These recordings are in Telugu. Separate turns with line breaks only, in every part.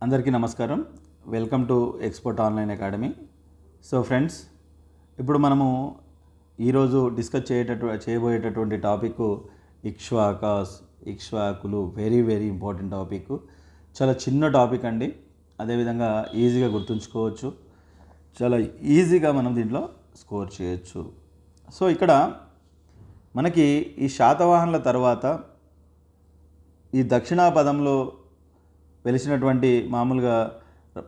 అందరికీ నమస్కారం. Welcome to export online academy. So friends, ఇప్పుడు మనము ఈరోజు డిస్కస్ చేయబోయేటటువంటి టాపిక్ ఇక్ష్వాకులు. Very very important topic. చాలా చిన్న టాపిక్ అండి. అదేవిధంగా ఈజీగా గుర్తుంచుకోవచ్చు, చాలా ఈజీగా మనం దీంట్లో స్కోర్ చేయొచ్చు. సో ఇక్కడ మనకి ఈ శాతవాహనుల తర్వాత ఈ దక్షిణాపథంలో వెలిసినటువంటి మామూలుగా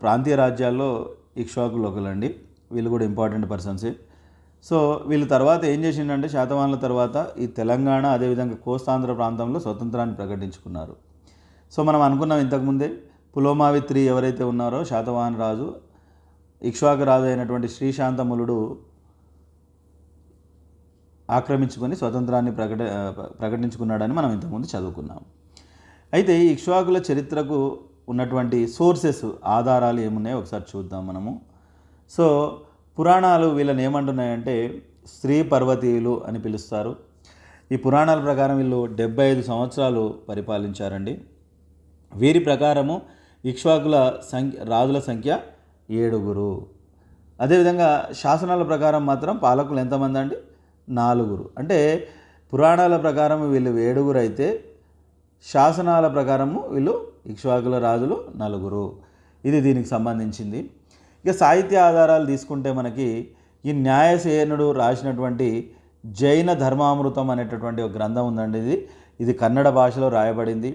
ప్రాంతీయ రాజ్యాల్లో ఇక్ష్వాకులు ఒకలండి. వీళ్ళు కూడా ఇంపార్టెంట్ పర్సన్సే. సో వీళ్ళ తర్వాత ఏం చేసిండంటే శాతవాహనుల తర్వాత ఈ తెలంగాణ అదేవిధంగా కోస్తాంధ్ర ప్రాంతంలో స్వతంత్రాన్ని ప్రకటించుకున్నారు. సో మనం అనుకున్నాం ఇంతకుముందే, పులోమావిత్రి ఎవరైతే ఉన్నారో శాతవాహన రాజు, ఇక్ష్వాకు రాజు అయినటువంటి శ్రీశాంతములుడు ఆక్రమించుకొని స్వతంత్రాన్ని ప్రకటించుకున్నాడని మనం ఇంతకుముందు చదువుకున్నాం. అయితే ఈ ఇక్ష్వాకుల చరిత్రకు ఉన్నటువంటి సోర్సెస్, ఆధారాలు ఏమున్నాయో ఒకసారి చూద్దాం మనము. సో పురాణాలు వీళ్ళని ఏమంటున్నాయంటే స్త్రీ పర్వతీయులు అని పిలుస్తారు. ఈ పురాణాల ప్రకారం వీళ్ళు 75 సంవత్సరాలు పరిపాలించారండి. వీరి ప్రకారము ఇక్ష్వాకుల రాజుల సంఖ్య 7. అదేవిధంగా శాసనాల ప్రకారం మాత్రం పాలకులు ఎంతమంది అండి? 4. అంటే పురాణాల ప్రకారం వీళ్ళు 7 అయితే శాసనాల ప్రకారము వీళ్ళు ఇక్ష్వాకుల రాజులు 4. ఇది దీనికి సంబంధించింది. ఇక సాహిత్య ఆధారాలు తీసుకుంటే మనకి ఈ న్యాయసేనుడు రాసినటువంటి జైన ధర్మామృతం అనేటటువంటి ఒక గ్రంథం ఉందండి. ఇది కన్నడ భాషలో రాయబడింది.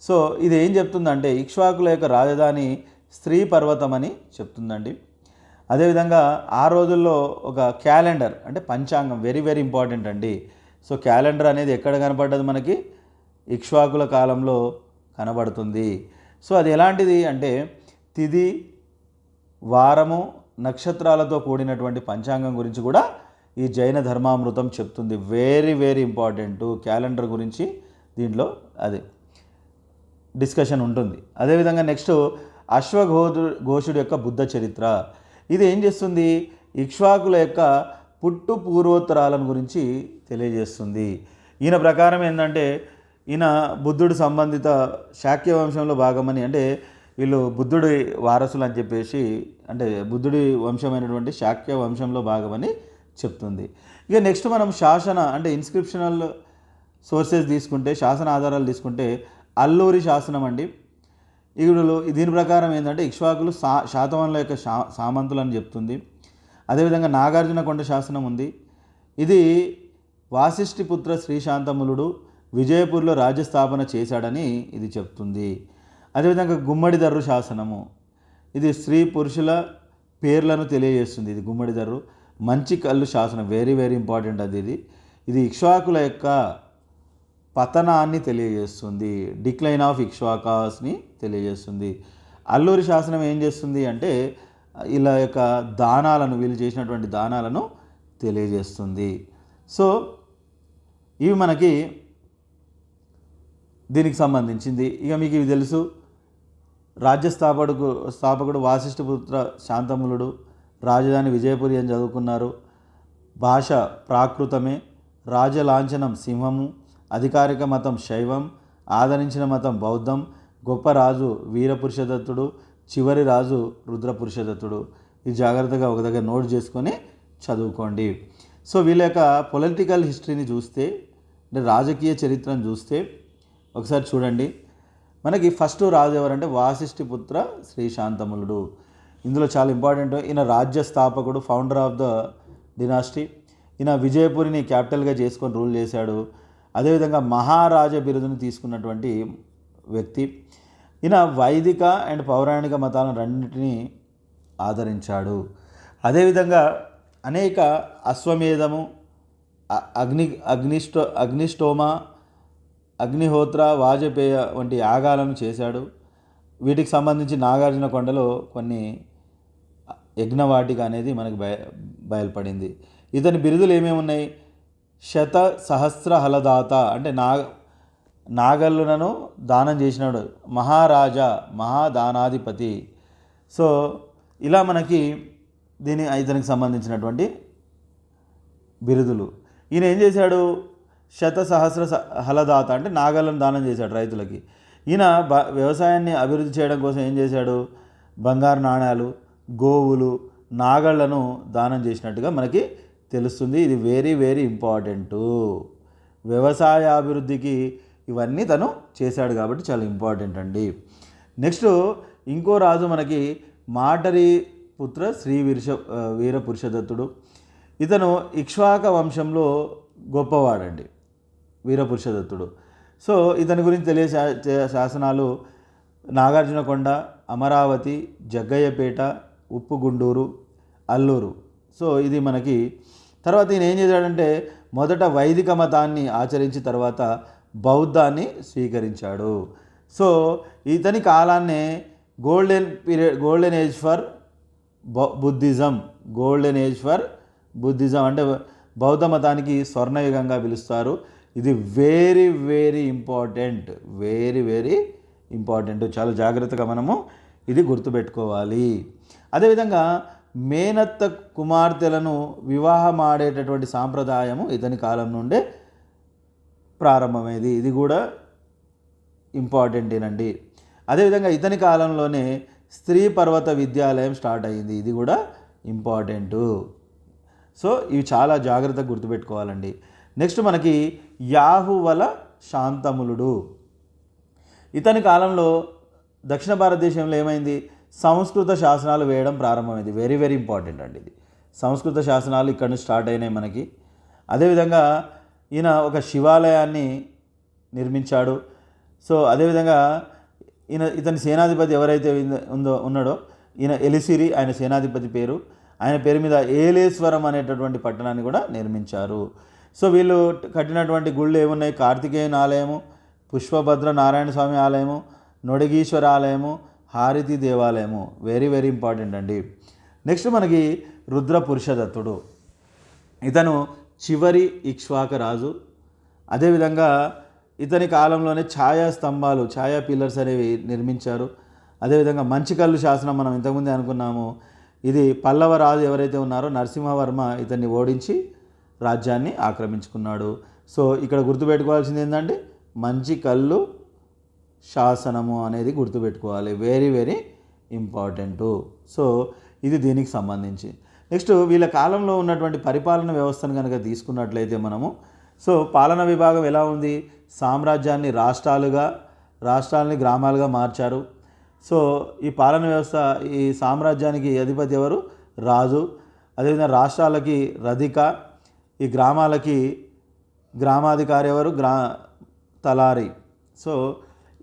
సో ఇది ఏం చెప్తుందంటే ఇక్ష్వాకుల యొక్క రాజధాని స్త్రీ పర్వతం అని చెప్తుందండి. అదేవిధంగా ఆ రోజుల్లో ఒక క్యాలెండర్, అంటే పంచాంగం, వెరీ వెరీ ఇంపార్టెంట్ అండి. సో క్యాలెండర్ అనేది ఎక్కడ కనపడ్డది? మనకి ఇక్ష్వాకుల కాలంలో కనబడుతుంది. సో అది ఎలాంటిది అంటే తిథి, వారము, నక్షత్రాలతో కూడినటువంటి పంచాంగం గురించి కూడా ఈ జైన ధర్మామృతం చెప్తుంది. Very very important. క్యాలెండర్ గురించి దీంట్లో అది డిస్కషన్ ఉంటుంది. అదేవిధంగా నెక్స్ట్ అశ్వఘోషుడి యొక్క బుద్ధ చరిత్ర. ఇది ఏం చేస్తుంది? ఇక్ష్వాకుల యొక్క పుట్టు పూర్వోత్తరాలను గురించి తెలియజేస్తుంది. ఈయన ప్రకారం ఏంటంటే ఈయన బుద్ధుడు సంబంధిత శాక్య వంశంలో భాగమని, అంటే వీళ్ళు బుద్ధుడి వారసులు అని చెప్పేసి, అంటే బుద్ధుడి వంశమైనటువంటి శాక్య వంశంలో భాగమని చెప్తుంది. ఇక నెక్స్ట్ మనం శాసన, అంటే ఇన్స్క్రిప్షనల్ సోర్సెస్ తీసుకుంటే, శాసన ఆధారాలు తీసుకుంటే అల్లూరి శాసనం అండి. ఇప్పుడు దీని ప్రకారం ఏంటంటే ఇక్ష్వాకులు శాతవాహనుల యొక్క సామంతులు అని చెప్తుంది. అదేవిధంగా నాగార్జునకొండ శాసనం ఉంది. ఇది వాసిష్ఠిపుత్ర శ్రీశాంతములుడు విజయపూర్లో రాజ్యస్థాపన చేశాడని ఇది చెప్తుంది. అదేవిధంగా గుమ్మడిదర్రు శాసనము, ఇది స్త్రీ పురుషుల పేర్లను తెలియజేస్తుంది. ఇది గుమ్మడిదర్రు. మంచి కళ్ళు శాసనం, వెరీ వెరీ ఇంపార్టెంట్ ఇది ఇక్ష్వాకుల యొక్క పతనాన్ని తెలియజేస్తుంది. డిక్లైన్ ఆఫ్ ఇక్ష్వాకాస్ని తెలియజేస్తుంది. అల్లూరి శాసనం ఏం చేస్తుంది అంటే ఇలా యొక్క దానాలను, వీళ్ళు చేసినటువంటి దానాలను తెలియజేస్తుంది. సో ఇవి మనకి దీనికి సంబంధించింది. ఇక మీకు ఇవి తెలుసు. స్థాపకుడు వాసిష్ఠిపుత్ర శాంతములుడు, రాజధాని విజయపురి అని చదువుకున్నారు. భాష ప్రాకృతమే, రాజలాంఛనం సింహము, అధికారిక మతం శైవం, ఆదరించిన మతం బౌద్ధం, గొప్ప రాజు వీరపురుషదత్తుడు, చివరి రాజు రుద్రపురుషదత్తుడు. ఇది జాగ్రత్తగా ఒక దగ్గర నోట్ చేసుకొని చదువుకోండి. సో వీళ్ళ యొక్క పొలిటికల్ హిస్టరీని చూస్తే, అంటే రాజకీయ చరిత్రను చూస్తే ఒకసారి చూడండి. మనకి ఫస్ట్ రాజు ఎవరంటే వాసిష్ఠిపుత్ర శ్రీశాంతములుడు. ఇందులో చాలా ఇంపార్టెంట్. ఈయన రాజ్య స్థాపకుడు, ఫౌండర్ ఆఫ్ ద డినాస్టీ. ఈయన విజయపురిని క్యాపిటల్గా చేసుకొని రూల్ చేశాడు. అదేవిధంగా మహారాజ బిరుదును తీసుకున్నటువంటి వ్యక్తి. ఈయన వైదిక అండ్ పౌరాణిక మతాలను రెండింటినీ ఆదరించాడు. అదేవిధంగా అనేక అశ్వమేధము, అగ్నిష్టోమ, అగ్నిహోత్ర, వాజపేయ వంటి యాగాలను చేశాడు. వీటికి సంబంధించి నాగార్జునకొండలో కొన్ని యజ్ఞవాటిక అనేది మనకు బయలుపడింది. ఇతని బిరుదులు ఏమేమి ఉన్నాయి? శత సహస్ర హలదాత, అంటే నాగళ్ళను దానం చేసినాడు. మహారాజా, మహాదానాధిపతి. సో ఇలా మనకి ఇతనికి సంబంధించినటువంటి బిరుదులు. ఈయన ఏం చేశాడు? శత సహస్ర హలదాత, అంటే నాగళ్ళను దానం చేశాడు రైతులకి. ఈయన వ్యవసాయాన్ని అభివృద్ధి చేయడం కోసం ఏం చేశాడు? బంగారు నాణ్యాలు, గోవులు, నాగళ్లను దానం చేసినట్టుగా మనకి తెలుస్తుంది. ఇది వెరీ వెరీ ఇంపార్టెంటు. వ్యవసాయ అభివృద్ధికి ఇవన్నీ తను చేశాడు కాబట్టి చాలా ఇంపార్టెంట్ అండి. నెక్స్ట్ ఇంకో రాజు మనకి మాటరి పుత్ర వీరపురుషదత్తుడు. ఇతను ఇక్ష్వాక వంశంలో గొప్పవాడండి, వీరపురుషదత్తుడు. సో ఇతని గురించి తెలియ శాసనాలు నాగార్జునకొండ, అమరావతి, జగ్గయ్యపేట, ఉప్పుగుండూరు, అల్లూరు. సో ఇది మనకి తర్వాత ఈయన ఏం చేశాడంటే మొదట వైదిక మతాన్ని ఆచరించి తర్వాత బౌద్ధాన్ని స్వీకరించాడు. సో ఇతని కాలాన్నే గోల్డెన్ ఏజ్ ఫర్ బుద్ధిజం అంటే బౌద్ధ మతానికి స్వర్ణయుగంగా పిలుస్తారు. ఇది వెరీ వెరీ ఇంపార్టెంట్, చాలా జాగ్రత్తగా మనము ఇది గుర్తుపెట్టుకోవాలి. అదేవిధంగా మేనత్త కుమార్తెలను వివాహం ఆడేటటువంటి సాంప్రదాయము ఇతని కాలం నుండే ప్రారంభమైంది. ఇది కూడా ఇంపార్టెంటేనండి. అదేవిధంగా ఇతని కాలంలోనే స్త్రీ పర్వత విద్యాలయం స్టార్ట్ అయ్యింది. ఇది కూడా ఇంపార్టెంటు. సో ఇవి చాలా జాగ్రత్తగా గుర్తుపెట్టుకోవాలండి. నెక్స్ట్ మనకి యాహువల శాంతములుడు. ఇతని కాలంలో దక్షిణ భారతదేశంలో ఏమైంది? సంస్కృత శాసనాలు వేయడం ప్రారంభమైంది. వెరీ వెరీ ఇంపార్టెంట్ అండి ఇది. సంస్కృత శాసనాలు ఇక్కడ నుంచి స్టార్ట్ అయినాయి మనకి. అదేవిధంగా ఈయన ఒక శివాలయాన్ని నిర్మించాడు. సో అదేవిధంగా ఇతని సేనాధిపతి ఎవరైతే ఉన్నాడో ఈయన ఎలిసిరి, ఆయన సేనాధిపతి పేరు. ఆయన పేరు మీద ఏలేశ్వరం అనేటటువంటి పట్టణాన్ని కూడా నిర్మించారు. సో వీళ్ళు కట్టినటువంటి గుళ్ళు ఏమున్నాయి? కార్తికేయన్ ఆలయము, పుష్పభద్ర నారాయణ స్వామి ఆలయము, నొడిగీశ్వర ఆలయము, హారతి దేవాలయము. వెరీ వెరీ ఇంపార్టెంట్ అండి. నెక్స్ట్ మనకి రుద్రపురుషదత్తుడు. ఇతను చివరి ఇక్ష్వాక రాజు. అదేవిధంగా ఇతని కాలంలోనే ఛాయా పిల్లర్స్ అనేవి నిర్మించారు. అదేవిధంగా మంచికల్లు శాసనం మనం ఇంతకుముందే అనుకున్నాము. ఇది పల్లవ రాజు ఎవరైతే ఉన్నారో నరసింహవర్మ ఇతన్ని ఓడించి రాజ్యాన్ని ఆక్రమించుకున్నాడు. సో ఇక్కడ గుర్తుపెట్టుకోవాల్సింది ఏంటంటే మంచికల్లు శాసనము అనేది గుర్తుపెట్టుకోవాలి. Very very important. సో ఇది దీనికి సంబంధించి. నెక్స్ట్ వీళ్ళ కాలంలో ఉన్నటువంటి పరిపాలన వ్యవస్థను కనుక తీసుకున్నట్లయితే మనము సో పాలనా విభాగం ఎలా ఉంది? సామ్రాజ్యాన్ని రాష్ట్రాలని గ్రామాలుగా మార్చారు. సో ఈ పాలన వ్యవస్థ, ఈ సామ్రాజ్యానికి అధిపతి ఎవరు? రాజు. అదేవిధంగా రాష్ట్రాలకి రధిక, ఈ గ్రామాలకి గ్రామాధికారి ఎవరు? తలారి. సో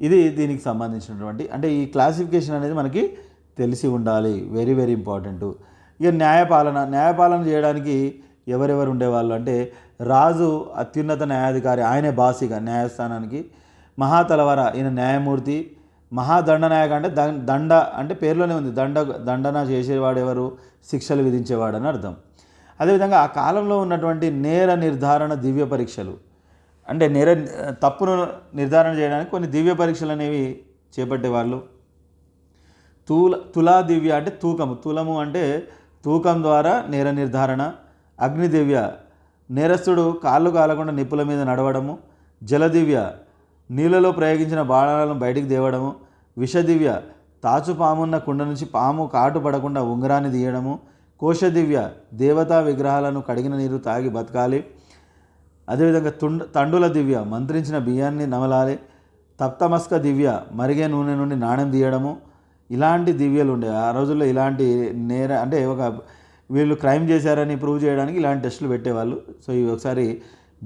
ఇది దీనికి సంబంధించినటువంటి అంటే ఈ క్లాసిఫికేషన్ అనేది మనకి తెలిసి ఉండాలి. Very very important. ఇక న్యాయపాలన చేయడానికి ఎవరెవరు ఉండేవాళ్ళు అంటే రాజు అత్యున్నత న్యాయాధికారి, ఆయనే బాసిగా న్యాయస్థానానికి. మహాతలవర ఈయన న్యాయమూర్తి. మహాదండనాయక అంటే దండ అంటే పేరులోనే ఉంది, దండన చేసేవాడు ఎవరు? శిక్షలు విధించేవాడు అని అర్థం. అదేవిధంగా ఆ కాలంలో ఉన్నటువంటి నేర నిర్ధారణ దివ్య పరీక్షలు అంటే తప్పును నిర్ధారణ చేయడానికి కొన్ని దివ్య పరీక్షలు అనేవి చేపట్టేవాళ్ళు. తులా దివ్య అంటే తులము అంటే తూకం ద్వారా నేర నిర్ధారణ. అగ్నిదివ్య నేరస్తుడు కాళ్ళు కాలకుండా నిప్పుల మీద నడవడము. జలదివ్య నీళ్ళలో ప్రయోగించిన బాణాలను బయటికి తేవడము. విషదివ్య తాచుపామున్న కుండ నుంచి పాము కాటు పడకుండా ఉంగరాన్ని తీయడము. కోశదివ్య దేవతా విగ్రహాలను కడిగిన నీరు తాగి బతకాలి. అదేవిధంగా తండుల దివ్య మంత్రించిన బియ్యాన్ని నమలాలి. తప్తమస్క దివ్య మరిగే నూనె నుండి నాణ్యం తీయడము. ఇలాంటి దివ్యలు ఉండే ఆ రోజుల్లో. ఇలాంటి అంటే వీళ్ళు క్రైమ్ చేశారని ప్రూవ్ చేయడానికి ఇలాంటి టెస్టులు పెట్టేవాళ్ళు. సో ఇవి ఒకసారి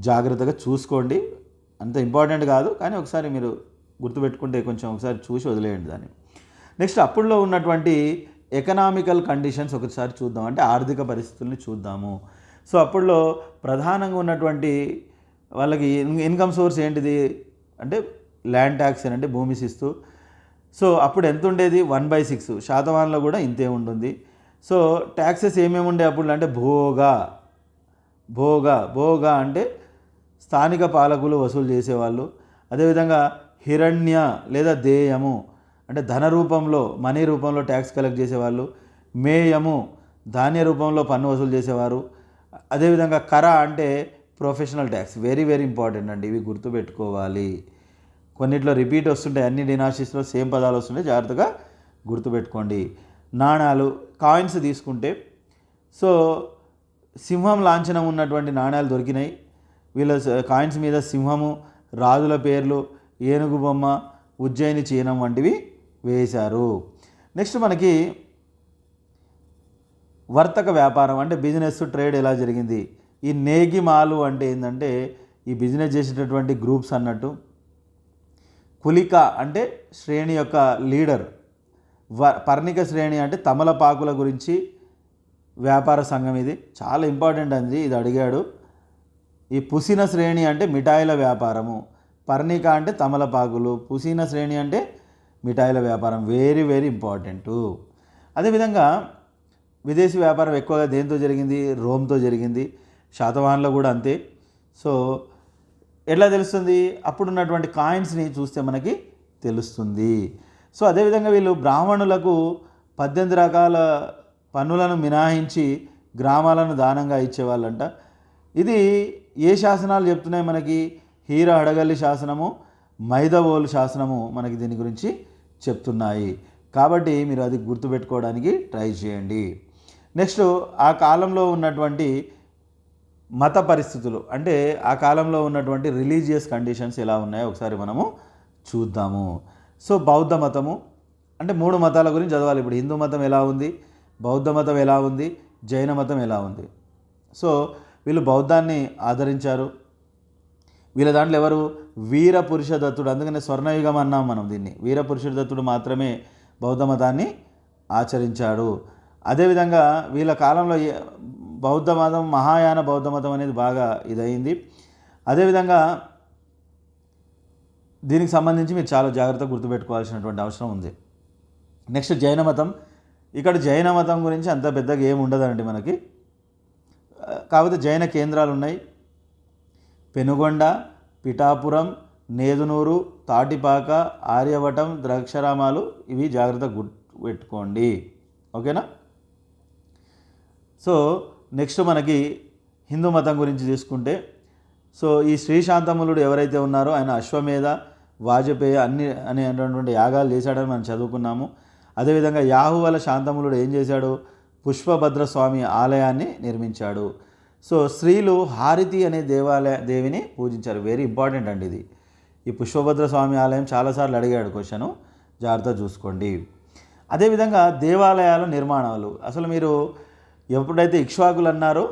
జాగ్రత్తగా చూసుకోండి. అంత ఇంపార్టెంట్ కాదు కానీ ఒకసారి మీరు గుర్తుపెట్టుకుంటే కొంచెం ఒకసారి చూసి వదిలేయండి దాన్ని. నెక్స్ట్ అప్పుడులో ఉన్నటువంటి ఎకనామికల్ కండిషన్స్ ఒకసారి చూద్దాం. అంటే ఆర్థిక పరిస్థితుల్ని చూద్దాము. సో అప్పుడులో ప్రధానంగా ఉన్నటువంటి వాళ్ళకి ఇన్కమ్ సోర్స్ ఏంటిది అంటే ల్యాండ్ ట్యాక్స్ అంటే భూమి శిస్తు. సో అప్పుడు ఎంత ఉండేది? 1/6. శాతవాహనంలో కూడా ఇంతే ఉంటుంది. సో ట్యాక్సెస్ ఏమేమి ఉండే అప్పుడు అంటే భోగ అంటే స్థానిక పాలకులు వసూలు చేసేవాళ్ళు. అదేవిధంగా హిరణ్య లేదా దేయము అంటే ధన రూపంలో మనీ రూపంలో ట్యాక్స్ కలెక్ట్ చేసేవాళ్ళు. మేయము ధాన్య రూపంలో పన్ను వసూలు చేసేవారు. అదేవిధంగా కర అంటే professional tax. Very very important అండి, ఇవి గుర్తుపెట్టుకోవాలి. కొన్నిట్లో రిపీట్ వస్తుంటాయి, అన్ని డినాసిస్లో సేమ్ పదాలు వస్తుంటాయి, జాగ్రత్తగా గుర్తుపెట్టుకోండి. నాణాలు, కాయిన్స్ తీసుకుంటే సో సింహం లాంఛనం ఉన్నటువంటి నాణ్యాలు దొరికినాయి. వీళ్ళ కాయిన్స్ మీద సింహము, రాజుల పేర్లు, ఏనుగు బొమ్మ, ఉజ్జయిని చీనం వంటివి వేశారు. నెక్స్ట్ మనకి వర్తక వ్యాపారం అంటే బిజినెస్ ట్రేడ్ ఎలా జరిగింది. ఈ నేగిమాలు అంటే ఏంటంటే ఈ బిజినెస్ చేసేటటువంటి గ్రూప్స్ అన్నట్టు. కులిక అంటే శ్రేణి యొక్క లీడర్. పర్ణిక శ్రేణి అంటే తమలపాకుల గురించి వ్యాపార సంఘం. ఇది చాలా ఇంపార్టెంట్ అండి, ఇది అడిగాడు. ఈ పుసిన శ్రేణి అంటే మిఠాయిల వ్యాపారము. పర్ణిక అంటే తమలపాకులు, పుసిన శ్రేణి అంటే మిఠాయిల వ్యాపారం. Very very important. అదేవిధంగా విదేశీ వ్యాపారం ఎక్కువగా దేంతో జరిగింది? రోమ్తో జరిగింది. శాతవాహన్లో కూడా అంతే. సో ఎట్లా తెలుస్తుంది? అప్పుడున్నటువంటి కాయిన్స్ని చూస్తే మనకి తెలుస్తుంది. సో అదేవిధంగా వీళ్ళు బ్రాహ్మణులకు 18 రకాల పన్నులను మినహాయించి గ్రామాలను దానంగా ఇచ్చేవాళ్ళంట. ఇది ఏ శాసనాలు చెప్తున్నాయి మనకి? హీర హడగల్లి శాసనము, మైదవోలు శాసనము మనకి దీని గురించి చెప్తున్నాయి. కాబట్టి మీరు అది గుర్తుపెట్టుకోవడానికి ట్రై చేయండి. నెక్స్ట్ ఆ కాలంలో ఉన్నటువంటి మత పరిస్థితులు, అంటే ఆ కాలంలో ఉన్నటువంటి రిలీజియస్ కండిషన్స్ ఎలా ఉన్నాయో ఒకసారి మనము చూద్దాము. సో బౌద్ధ మతము అంటే 3 మతాల గురించి చదవాలి. ఇప్పుడు హిందూ మతం ఎలా ఉంది, బౌద్ధ మతం ఎలా ఉంది, జైన మతం ఎలా ఉంది. సో వీళ్ళు బౌద్ధాన్ని ఆదరించారు. వీళ్ళ దాంట్లో ఎవరు? వీర పురుష దత్తుడు. అందుకనే స్వర్ణయుగం అన్నాం మనం దీన్ని. వీర పురుష దత్తుడు మాత్రమే బౌద్ధ మతాన్ని ఆచరించాడు. అదేవిధంగా వీళ్ళ కాలంలో బౌద్ధ మతం, మహాయాన బౌద్ధ మతం అనేది బాగా ఇదయింది. అదేవిధంగా దీనికి సంబంధించి మీరు చాలా జాగ్రత్తగా గుర్తుపెట్టుకోవాల్సినటువంటి అవసరం ఉంది. నెక్స్ట్ జైన మతం. ఇక్కడ జైన మతం గురించి అంత పెద్దగా ఏమి ఉండదండి మనకి. కాకపోతే జైన కేంద్రాలు ఉన్నాయి. పెనుగొండ, పిఠాపురం, నేదునూరు, తాటిపాక, ఆర్యవటం, ద్రాక్షారామాలు, ఇవి జాగ్రత్తగా గుర్తుపెట్టుకోండి. ఓకేనా? సో నెక్స్ట్ మనకి హిందూ మతం గురించి తీసుకుంటే, సో ఈ శ్రీశాంతములుడు ఎవరైతే ఉన్నారో ఆయన అశ్వమేధ, వాజపేయ అనేటువంటి యాగాలు చేశాడని మనం చదువుకున్నాము. అదేవిధంగా యాహువల శాంతములుడు ఏం చేశాడు? పుష్పభద్ర స్వామి ఆలయాన్ని నిర్మించాడు. సో స్త్రీలు హారతి అనే దేవిని పూజించారు. వెరీ ఇంపార్టెంట్ అండి ఇది. ఈ పుష్పభద్ర స్వామి ఆలయం చాలాసార్లు అడిగాడు క్వశ్చను, జాగ్రత్త చూసుకోండి. అదేవిధంగా దేవాలయాల నిర్మాణాలు. అసలు మీరు ఎప్పుడైతే ఇక్ష్వాకులు అన్నారో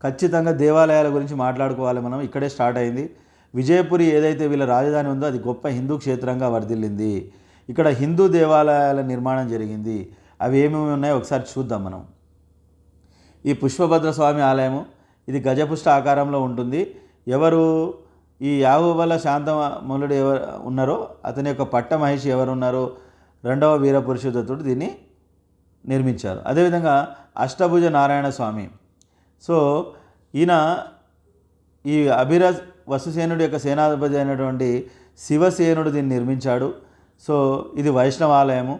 ఖచ్చితంగా దేవాలయాల గురించి మాట్లాడుకోవాలి మనం. ఇక్కడే స్టార్ట్ అయింది. విజయపురి ఏదైతే వీళ్ళ రాజధాని ఉందో అది గొప్ప హిందూ క్షేత్రంగా వర్ధిల్లింది. ఇక్కడ హిందూ దేవాలయాల నిర్మాణం జరిగింది. అవి ఏమేమి ఉన్నాయో ఒకసారి చూద్దాం మనం. ఈ పుష్పభద్ర స్వామి ఆలయము ఇది గజపుష్ట ఆకారంలో ఉంటుంది. ఎవరు? ఈ యాహువల శాంతములుడు ఎవరు ఉన్నారో అతని యొక్క పట్ట మహిషి ఎవరు ఉన్నారో 2వ వీరపురుషోత్తముడు దీన్ని నిర్మించారు. అదేవిధంగా అష్టభుజ నారాయణ స్వామి. సో ఈయన ఈ అభిరాజ్ వసుసేనుడి యొక్క సేనాధిపతి అయినటువంటి శివసేనుడు దీన్ని నిర్మించాడు. సో ఇది వైష్ణవ ఆలయము.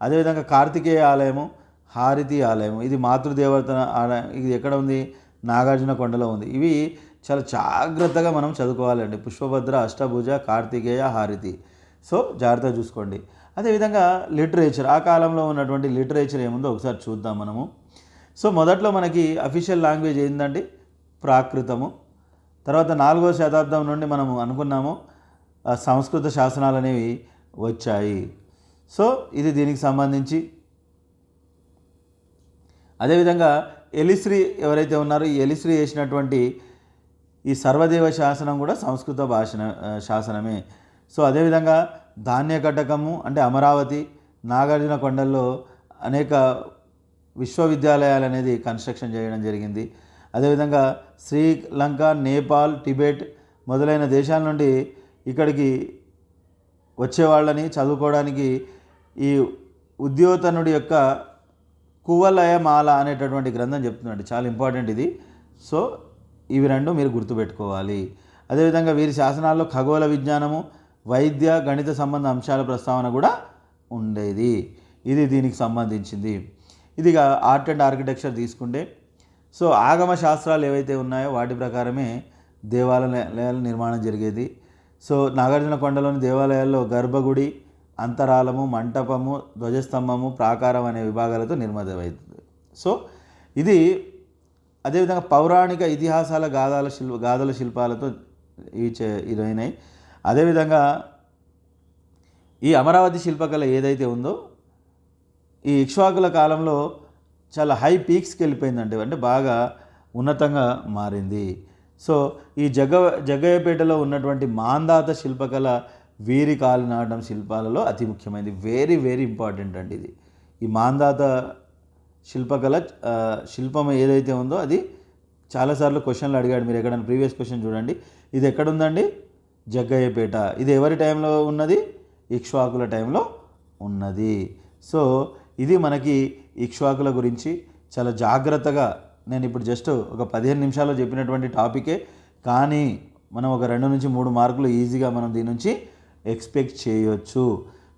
అదేవిధంగా కార్తికేయ ఆలయము, హారతి ఆలయము, ఇది మాతృదేవత ఆలయం. ఇది ఎక్కడ ఉంది? నాగార్జున కొండలో ఉంది. ఇవి చాలా జాగ్రత్తగా మనం చదువుకోవాలండి. పుష్పభద్ర, అష్టభుజ, కార్తికేయ, హారతి. సో జాగ్రత్తగా చూసుకోండి. అదేవిధంగా లిటరేచర్, ఆ కాలంలో ఉన్నటువంటి లిటరేచర్ ఏముందో ఒకసారి చూద్దాం మనము. సో మొదట్లో మనకి అఫీషియల్ లాంగ్వేజ్ ఏంటంటే ప్రాకృతము. తర్వాత 4వ శతాబ్దం నుండి మనము అనుకున్నాము సంస్కృత శాసనాలు అనేవి వచ్చాయి. సో ఇది దీనికి సంబంధించి. అదేవిధంగా ఎలిశ్రీ ఎవరైతే ఉన్నారో ఈ ఎలిశ్రీ చేసినటువంటి ఈ సర్వదేవ శాసనం కూడా సంస్కృత శాసనమే. సో అదేవిధంగా ధాన్యకటకము అంటే అమరావతి, నాగార్జున కొండల్లో అనేక విశ్వవిద్యాలయాలు అనేది కన్స్ట్రక్షన్ చేయడం జరిగింది. అదేవిధంగా శ్రీలంక, నేపాల్, టిబెట్ మొదలైన దేశాల నుండి ఇక్కడికి వచ్చేవాళ్ళని చదువుకోవడానికి ఈ ఉద్యోతనుడి యొక్క కువలయమాల అనేటటువంటి గ్రంథం చెప్తున్నాడు. చాలా ఇంపార్టెంట్ ఇది. సో ఇవి 2 మీరు గుర్తుపెట్టుకోవాలి. అదేవిధంగా వీరి శాసనాల్లో ఖగోళ విజ్ఞానము, వైద్య, గణిత సంబంధ అంశాల ప్రస్తావన కూడా ఉండేది. ఇది దీనికి సంబంధించింది. ఇదిగా ఆర్ట్ అండ్ ఆర్కిటెక్చర్ తీసుకుంటే, సో ఆగమ శాస్త్రాలు ఏవైతే ఉన్నాయో వాటి ప్రకారమే దేవాలయాల నిర్మాణం జరిగేది. సో నాగార్జునకొండలోని దేవాలయాల్లో గర్భగుడి, అంతరాలము, మంటపము, ధ్వజస్తంభము, ప్రాకారం అనే విభాగాలతో నిర్మితమవుతుంది. సో ఇది అదేవిధంగా పౌరాణిక ఇతిహాసాల గాథల శిల్పాలతో ఇదైనాయి. అదేవిధంగా ఈ అమరావతి శిల్పకళ ఏదైతే ఉందో ఈ ఇక్ష్వాకుల కాలంలో చాలా హై పీక్స్కి వెళ్ళిపోయిందంటే, అంటే బాగా ఉన్నతంగా మారింది. సో ఈ జగ్గయ్యపేటలో ఉన్నటువంటి మాందాత శిల్పకళ వీరి కాలి నాటడం శిల్పాలలో అతి ముఖ్యమైనది. వెరీ వెరీ ఇంపార్టెంట్ అండి ఇది. ఈ మాందాత శిల్పకళ శిల్పం ఏదైతే ఉందో అది చాలాసార్లు క్వశ్చన్లు అడిగాడు. మీరు ఎక్కడైనా ప్రీవియస్ క్వశ్చన్ చూడండి. ఇది ఎక్కడుందండి? జగ్గయ్యపేట. ఇది ఎవరి టైంలో ఉన్నది? ఇక్ష్వాకుల టైంలో ఉన్నది. సో ఇది మనకి ఇక్ష్వాకుల గురించి చాలా జాగ్రత్తగా నేను ఇప్పుడు జస్ట్ ఒక 15 నిమిషాల్లో చెప్పినటువంటి టాపికే, కానీ మనం ఒక 2 నుంచి 3 మార్కులు ఈజీగా మనం దీని నుంచి ఎక్స్పెక్ట్ చేయొచ్చు.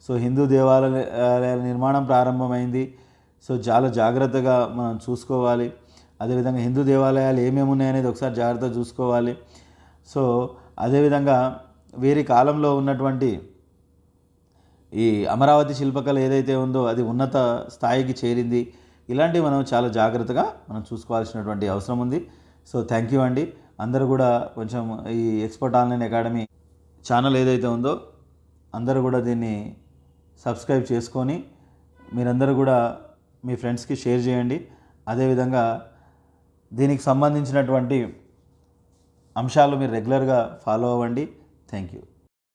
సో హిందూ దేవాలయాల నిర్మాణం ప్రారంభమైంది. సో చాలా జాగ్రత్తగా మనం చూసుకోవాలి. అదేవిధంగా హిందూ దేవాలయాలు ఏమేమి ఉన్నాయనేది ఒకసారి జాగ్రత్తగా చూసుకోవాలి. సో అదేవిధంగా వీరి కాలంలో ఉన్నటువంటి ఈ అమరావతి శిల్పకళ ఏదైతే ఉందో అది ఉన్నత స్థాయికి చేరింది. ఇలాంటివి మనం చాలా జాగ్రత్తగా మనం చూసుకోవాల్సినటువంటి అవసరం ఉంది. సో థ్యాంక్ యూ అండి. అందరూ కూడా కొంచెం ఈ ఎక్స్పర్ట్ ఆన్లైన్ అకాడమీ ఛానల్ ఏదైతే ఉందో అందరూ కూడా దీన్ని సబ్స్క్రైబ్ చేసుకొని మీరందరూ కూడా మీ ఫ్రెండ్స్కి షేర్ చేయండి. అదేవిధంగా దీనికి సంబంధించినటువంటి అంశాలు మీరు రెగ్యులర్గా ఫాలో అవ్వండి. Thank you.